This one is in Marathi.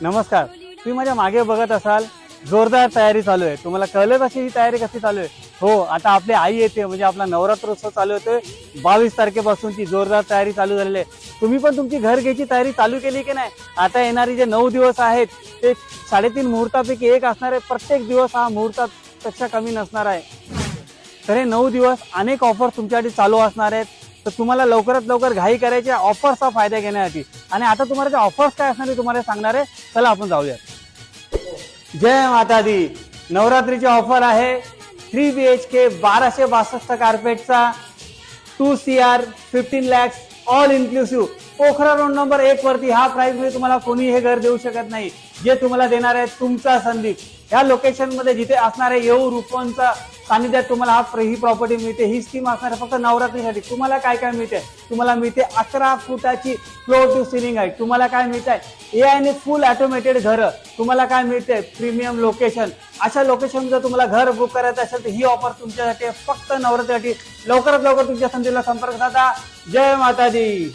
नमस्कार. तुम्ही माझ्या मागे बघत असाल जोरदार तयारी चालू आहे. तुम्हाला कळलं अशी ही तयारी कशी चालू आहे? हो, आता आपली आई येते म्हणजे आपला नवरात्रोत्सव चालू होतोय. 22 तारखेपासून ती जोरदार तयारी चालू झालेली आहे. तुम्ही पण तुमची घर घ्यायची तयारी चालू केली की नाही? आता येणारी जे 9 दिवस आहेत ते 3.5 मुहूर्तापैकी एक असणार आहे. प्रत्येक दिवस हा मुहूर्तापेक्षा कमी नसणार आहे. तर हे 9 दिवस अनेक ऑफर्स तुमच्यासाठी चालू असणार आहेत. तर तुम्हाला लवकरात लवकर घाई करायच्या ऑफर्सचा फायदा घेण्यासाठी आणि आता तुम्हाला त्या ऑफर्स काय असणार तुम्हाला सांगणार आहे. चला आपण जाऊया. जय माता दी. नवरात्रीची ऑफर आहे 3 BHK 1262 कार्पेटचा 2 CR 15 lakhs all inclusive Pokhran road number 1 वरती. हा प्राइस मध्ये तुम्हाला कोणी हे घर देऊ शकत नाही. जे तुम्हाला देणार आहे तुमचा संदीप. या लोकेशन मध्ये जिथे असणार आहे येऊ रूपवनचा सानिध्यात तुम्हाला ही प्रॉपर्टी मिळते. ही स्कीम असणार आहे फक्त नवरात्रीसाठी. तुम्हाला काय काय मिळते? तुम्हाला मिळते 11 फुटाची फ्लोर टू सिलिंग हाईट. तुम्हाला काय मिळत आहे? AI ने फुल ऑटोमेटेड घर. तुम्हाला काय मिळते? Premium location. अशा लोकेशन जर तुम्हाला घर बुक करायचं असेल तर ही ऑफर तुमच्यासाठी फक्त नवरात्रीसाठी. लवकरात लवकर तुमच्या संदीपला संपर्क साधा. जय माता दी.